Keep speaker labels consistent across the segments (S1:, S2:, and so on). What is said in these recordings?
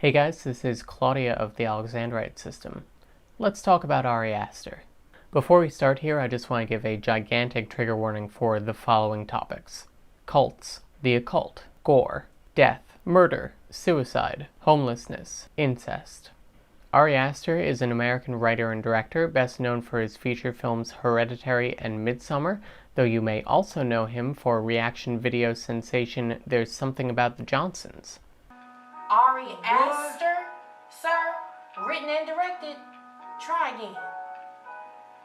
S1: Hey guys, this is Claudia of the Alexandrite system. Let's talk about Ari Aster. Before we start here, I just want to give a gigantic trigger warning for the following topics. Cults, the occult, gore, death, murder, suicide, homelessness, incest. Ari Aster is an American writer and director, best known for his feature films Hereditary and Midsommar, though you may also know him for reaction video sensation There's Something About the Johnsons.
S2: Ari Aster, sir, written and directed. Try again.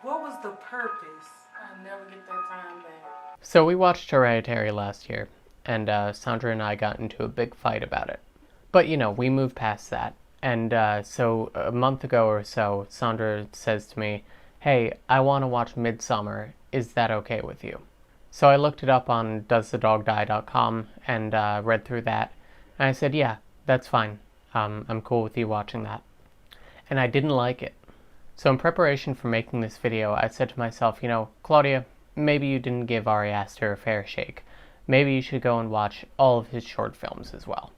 S3: What was the purpose?
S2: I'll never get that time back.
S1: So we watched Hereditary last year, and Sandra and I got into a big fight about it. But we moved past that. And so a month ago or so, Sandra says to me, "Hey, I want to watch Midsommar. Is that okay with you?" So I looked it up on doesthedogdie.com and read through that. And I said, yeah, that's fine. I'm cool with you watching that. And I didn't like it. So in preparation for making this video, I said to myself, Claudia, maybe you didn't give Ari Aster a fair shake. Maybe you should go and watch all of his short films as well.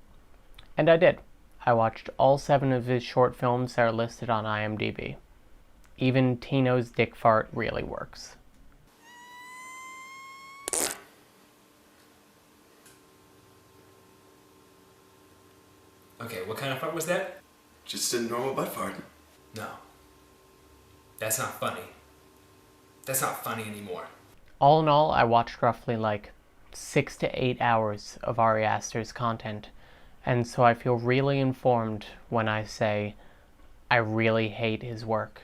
S1: And I did. I watched all 7 of his short films that are listed on IMDb. Even Tino's dick fart really works.
S4: Okay, what kind of fart was that?
S5: Just a normal butt fart.
S4: No. That's not funny. That's not funny anymore.
S1: All in all, I watched roughly 6 to 8 hours of Ari Aster's content, and so I feel really informed when I say I really hate his work.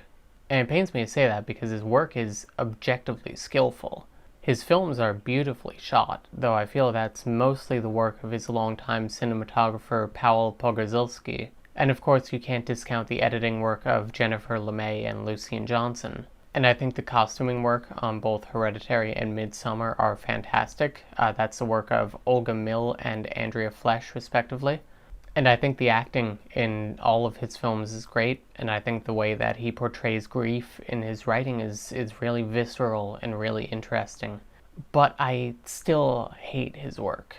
S1: And it pains me to say that because his work is objectively skillful. His films are beautifully shot, though I feel that's mostly the work of his longtime cinematographer Powell Pogorzelski. And of course you can't discount the editing work of Jennifer LeMay and Lucien Johnson. And I think the costuming work on both Hereditary and Midsommar are fantastic. That's the work of Olga Mill and Andrea Flesch, respectively. And I think the acting in all of his films is great, and I think the way that he portrays grief in his writing is really visceral and really interesting. But I still hate his work.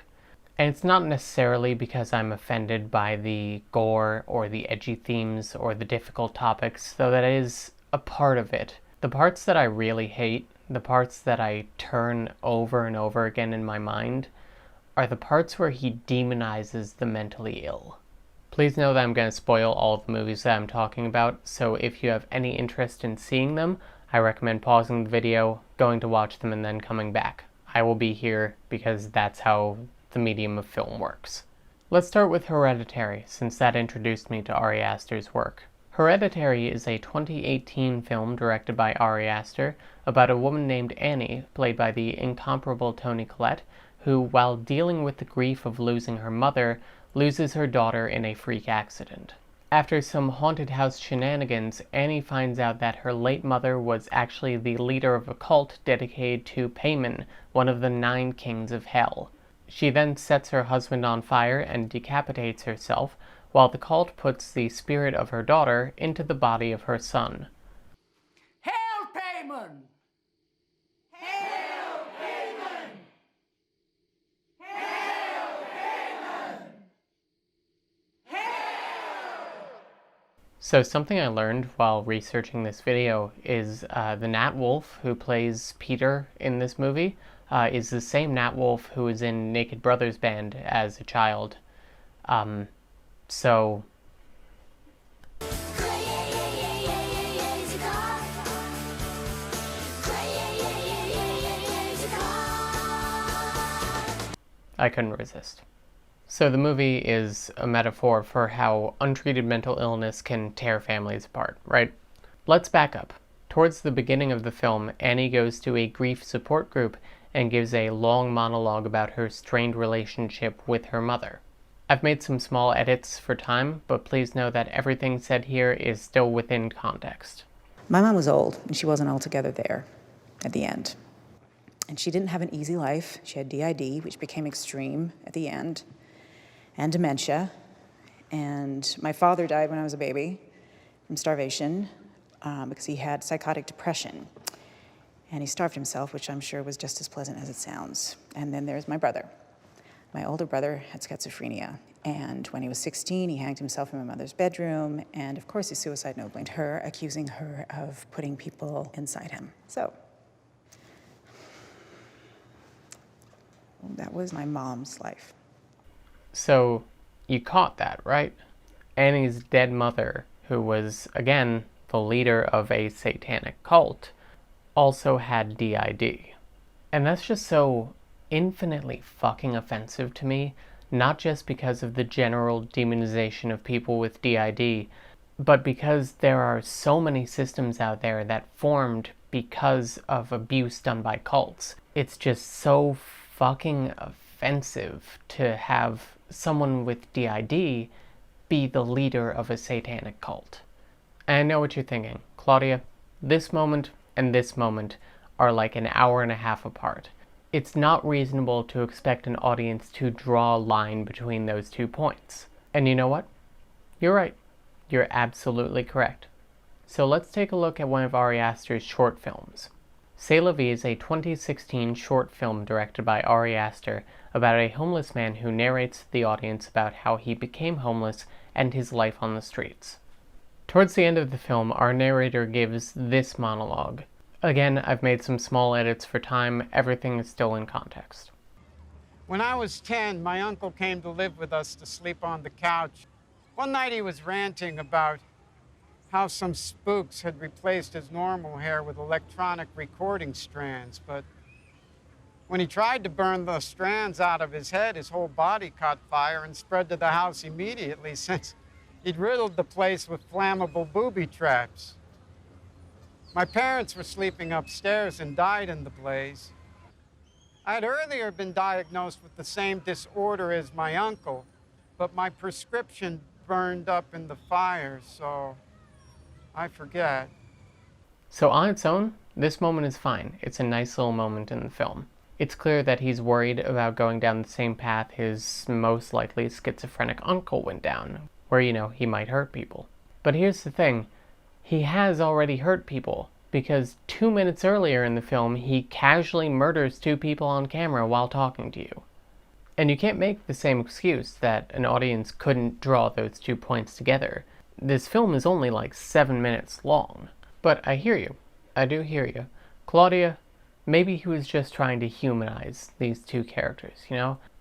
S1: And it's not necessarily because I'm offended by the gore or the edgy themes or the difficult topics, though that is a part of it. The parts that I really hate, the parts that I turn over and over again in my mind, are the parts where he demonizes the mentally ill. Please know that I'm going to spoil all of the movies that I'm talking about, so if you have any interest in seeing them, I recommend pausing the video, going to watch them, and then coming back. I will be here because that's how the medium of film works. Let's start with Hereditary, since that introduced me to Ari Aster's work. Hereditary is a 2018 film directed by Ari Aster about a woman named Annie, played by the incomparable Toni Collette, who, while dealing with the grief of losing her mother, loses her daughter in a freak accident. After some haunted house shenanigans, Annie finds out that her late mother was actually the leader of a cult dedicated to Paimon, one of the 9 kings of hell. She then sets her husband on fire and decapitates herself, while the cult puts the spirit of her daughter into the body of her son.
S3: Hail, Paimon! Hail, Paimon! Hail, Paimon! Hail!
S1: So something I learned while researching this video is the Nat Wolff who plays Peter in this movie is the same Nat Wolff who was in Naked Brothers Band as a child. So I couldn't resist. So the movie is a metaphor for how untreated mental illness can tear families apart, right? Let's back up. Towards the beginning of the film, Annie goes to a grief support group and gives a long monologue about her strained relationship with her mother. I've made some small edits for time, but please know that everything said here is still within context.
S6: My mom was old, and she wasn't altogether there at the end. And she didn't have an easy life. She had DID, which became extreme at the end, and dementia. And my father died when I was a baby from starvation because he had psychotic depression. And he starved himself, which I'm sure was just as pleasant as it sounds. And then there's my brother. My older brother had schizophrenia, And when he was 16, he hanged himself in my mother's bedroom. And of course, his suicide note blamed her, accusing her of putting people inside him. So that was my mom's life.
S1: So you caught that, right? Annie's dead mother, who was, again, the leader of a satanic cult, also had DID. And that's just so infinitely fucking offensive to me, not just because of the general demonization of people with DID, but because there are so many systems out there that formed because of abuse done by cults. It's just so fucking offensive to have someone with DID be the leader of a satanic cult. And I know what you're thinking. Claudia, this moment and this moment are like an hour and a half apart. It's not reasonable to expect an audience to draw a line between those 2 points. And you know what? You're right. You're absolutely correct. So let's take a look at one of Ari Aster's short films. C'est la vie is a 2016 short film directed by Ari Aster about a homeless man who narrates to the audience about how he became homeless and his life on the streets. Towards the end of the film, our narrator gives this monologue. Again, I've made some small edits for time. Everything is still in context.
S7: When I was 10, my uncle came to live with us to sleep on the couch. One night he was ranting about how some spooks had replaced his normal hair with electronic recording strands, but when he tried to burn the strands out of his head, his whole body caught fire and spread to the house immediately, since he'd riddled the place with flammable booby traps. My parents were sleeping upstairs and died in the blaze. I had earlier been diagnosed with the same disorder as my uncle, but my prescription burned up in the fire, so I forget.
S1: So on its own, this moment is fine. It's a nice little moment in the film. It's clear that he's worried about going down the same path his most likely schizophrenic uncle went down, where, he might hurt people. But here's the thing. He has already hurt people, because 2 minutes earlier in the film, he casually murders 2 people on camera while talking to you. And you can't make the same excuse that an audience couldn't draw those 2 points together. This film is only like 7 minutes long. But I hear you. I do hear you. Claudia, maybe he was just trying to humanize these 2 characters,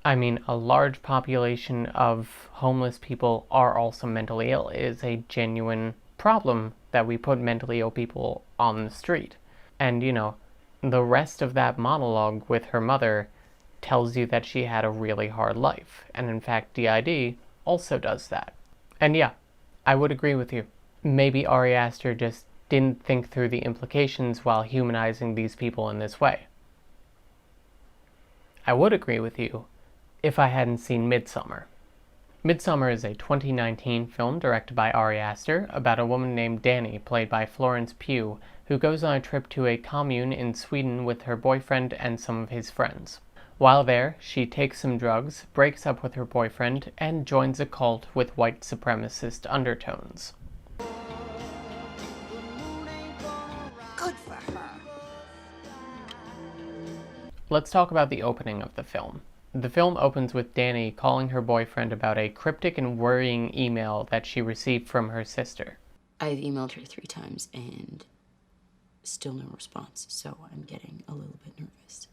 S1: I mean, a large population of homeless people are also mentally ill. It is a genuine problem that we put mentally ill people on the street. And, the rest of that monologue with her mother tells you that she had a really hard life. And in fact, DID also does that. And yeah, I would agree with you. Maybe Ari Aster just didn't think through the implications while humanizing these people in this way. I would agree with you if I hadn't seen Midsommar. Midsommar is a 2019 film directed by Ari Aster about a woman named Dani, played by Florence Pugh, who goes on a trip to a commune in Sweden with her boyfriend and some of his friends. While there, she takes some drugs, breaks up with her boyfriend, and joins a cult with white supremacist undertones.
S3: Good for her.
S1: Let's talk about the opening of the film. The film opens with Dani calling her boyfriend about a cryptic and worrying email that she received from her sister.
S8: I've emailed her 3 times and still no response, so I'm getting a little bit nervous.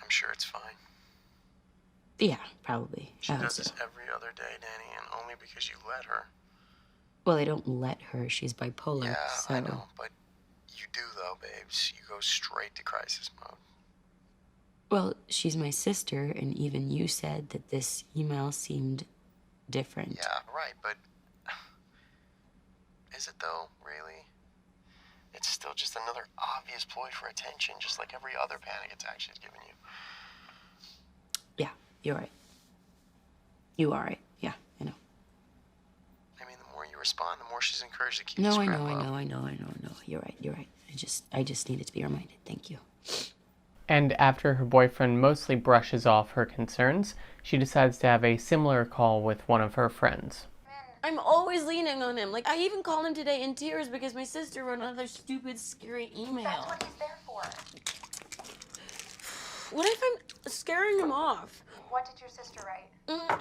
S5: I'm sure it's fine.
S8: Yeah, probably.
S5: She
S8: I hope
S5: does
S8: so.
S5: this every other day, Danny, and only because you let her.
S8: Well, I don't let her. She's bipolar,
S5: Yeah,
S8: so...
S5: I know, but you do, though, babes. You go straight to crisis mode.
S8: Well, she's my sister, and even you said that this email seemed different.
S5: Yeah, right, but is it, though, really? It's still just another obvious ploy for attention, just like every other panic attack she's given you.
S8: Yeah, you're right. You are right. Yeah, I know.
S5: I mean, the more you respond, the more she's encouraged to keep
S8: No,
S5: this
S8: I
S5: crap
S8: know.
S5: up.
S8: You're right. I just needed to be reminded. Thank you.
S1: And after her boyfriend mostly brushes off her concerns, she decides to have a similar call with one of her friends.
S9: I'm always leaning on him. Like, I even called him today in tears because my sister wrote another stupid, scary email.
S2: That's what he's there for.
S9: What if I'm scaring him off?
S10: What did your sister write?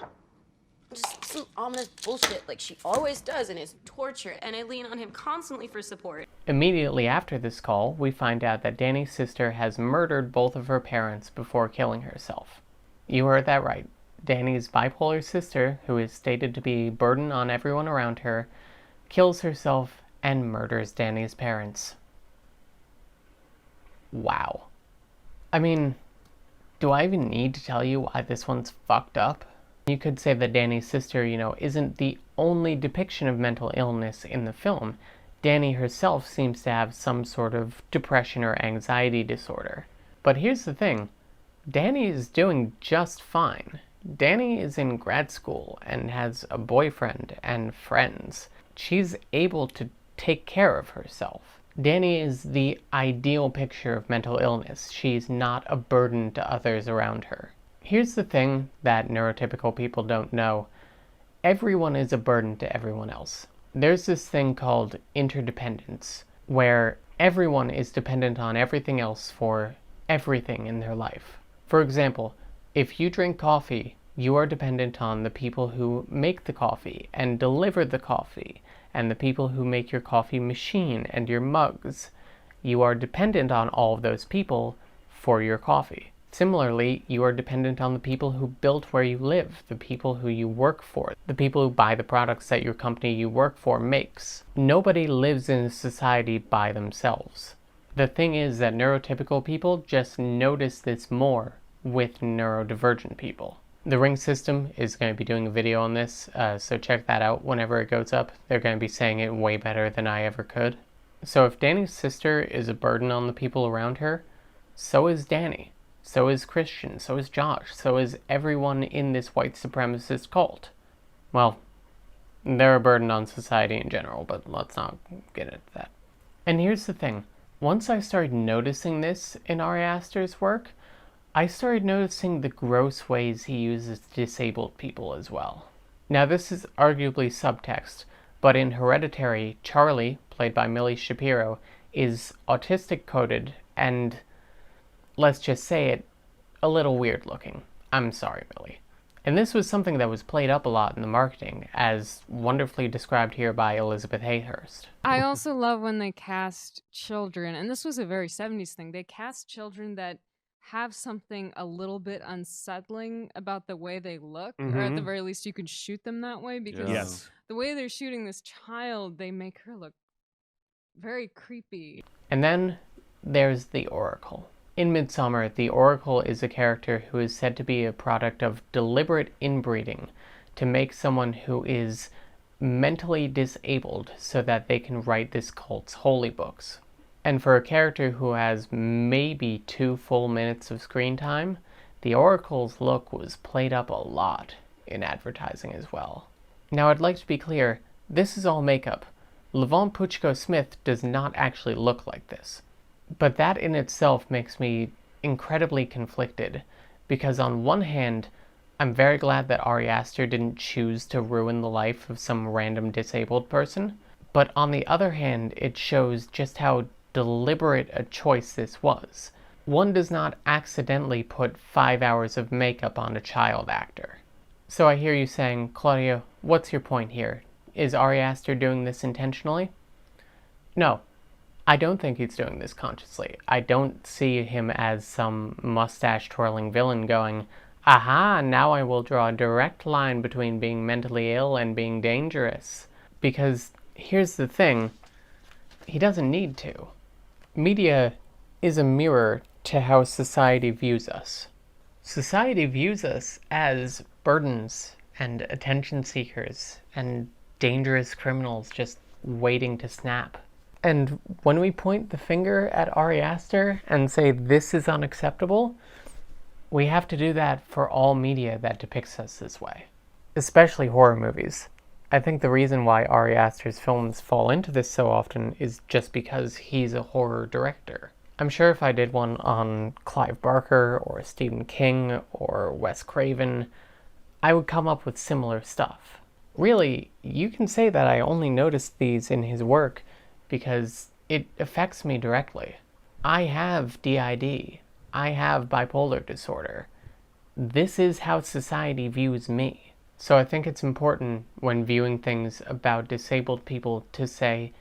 S9: Just some ominous bullshit like she always does, and it's torture, and I lean on him constantly for support.
S1: Immediately after this call, we find out that Danny's sister has murdered both of her parents before killing herself. You heard that right. Danny's bipolar sister, who is stated to be a burden on everyone around her, kills herself and murders Danny's parents. Wow. I mean, do I even need to tell you why this one's fucked up? You could say that Danny's sister, isn't the only depiction of mental illness in the film. Danny herself seems to have some sort of depression or anxiety disorder. But here's the thing. Danny is doing just fine. Danny is in grad school and has a boyfriend and friends. She's able to take care of herself. Danny is the ideal picture of mental illness. She's not a burden to others around her. Here's the thing that neurotypical people don't know. Everyone is a burden to everyone else. There's this thing called interdependence, where everyone is dependent on everything else for everything in their life. For example, if you drink coffee, you are dependent on the people who make the coffee and deliver the coffee, and the people who make your coffee machine and your mugs. You are dependent on all of those people for your coffee. Similarly, you are dependent on the people who built where you live, the people who you work for, the people who buy the products that your company you work for makes. Nobody lives in a society by themselves. The thing is that neurotypical people just notice this more with neurodivergent people. The Ring System is going to be doing a video on this, so check that out whenever it goes up. They're going to be saying it way better than I ever could. So if Danny's sister is a burden on the people around her, so is Danny. So is Christian, so is Josh, so is everyone in this white supremacist cult. Well, they're a burden on society in general, but let's not get into that. And here's the thing. Once I started noticing this in Ari Aster's work, I started noticing the gross ways he uses disabled people as well. Now this is arguably subtext, but in Hereditary, Charlie, played by Millie Shapiro, is autistic coded and, let's just say it, a little weird looking. I'm sorry, Millie. And this was something that was played up a lot in the marketing, as wonderfully described here by Elizabeth Hayhurst.
S11: I also love when they cast children, and this was a very 70s thing, they cast children that have something a little bit unsettling about the way they look, or at the very least you can shoot them that way, because the way they're shooting this child, they make her look very creepy.
S1: And then there's the Oracle. In Midsommar, the Oracle is a character who is said to be a product of deliberate inbreeding to make someone who is mentally disabled so that they can write this cult's holy books. And for a character who has maybe 2 full minutes of screen time, the Oracle's look was played up a lot in advertising as well. Now I'd like to be clear, this is all makeup. Levon Puchko-Smith does not actually look like this. But that in itself makes me incredibly conflicted, because on one hand, I'm very glad that Ari Aster didn't choose to ruin the life of some random disabled person, but on the other hand, it shows just how deliberate a choice this was. One does not accidentally put 5 hours of makeup on a child actor. So I hear you saying, Claudia, what's your point here? Is Ari Aster doing this intentionally? No. I don't think he's doing this consciously. I don't see him as some mustache-twirling villain going, aha, now I will draw a direct line between being mentally ill and being dangerous. Because here's the thing, he doesn't need to. Media is a mirror to how society views us. Society views us as burdens and attention seekers and dangerous criminals just waiting to snap. And when we point the finger at Ari Aster and say this is unacceptable, we have to do that for all media that depicts us this way, especially horror movies. I think the reason why Ari Aster's films fall into this so often is just because he's a horror director. I'm sure if I did one on Clive Barker or Stephen King or Wes Craven, I would come up with similar stuff. Really, you can say that I only noticed these in his work because it affects me directly. I have DID. I have bipolar disorder. this is how society views me. So I think it's important when viewing things about disabled people to say,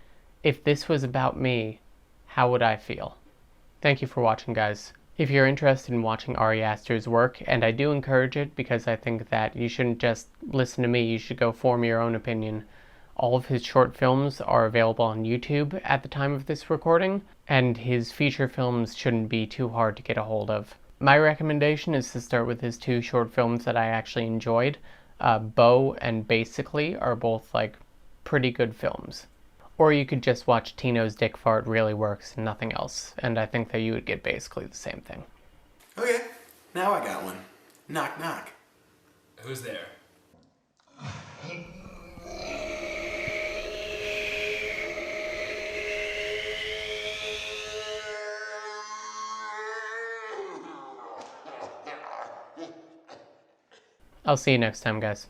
S1: if this was about me, how would I feel? Thank you for watching, guys. If you're interested in watching Ari Aster's work, and I do encourage it because I think that you shouldn't just listen to me, you should go form your own opinion. All of his short films are available on YouTube at the time of this recording, and his feature films shouldn't be too hard to get a hold of. My recommendation is to start with his 2 short films that I actually enjoyed. Beau and Basically are both like pretty good films. Or you could just watch Tino's Dick Fart Really Works and nothing else, and I think that you would get basically the same thing.
S5: Okay, now I got one. Knock, knock.
S4: Who's there?
S1: I'll see you next time, guys.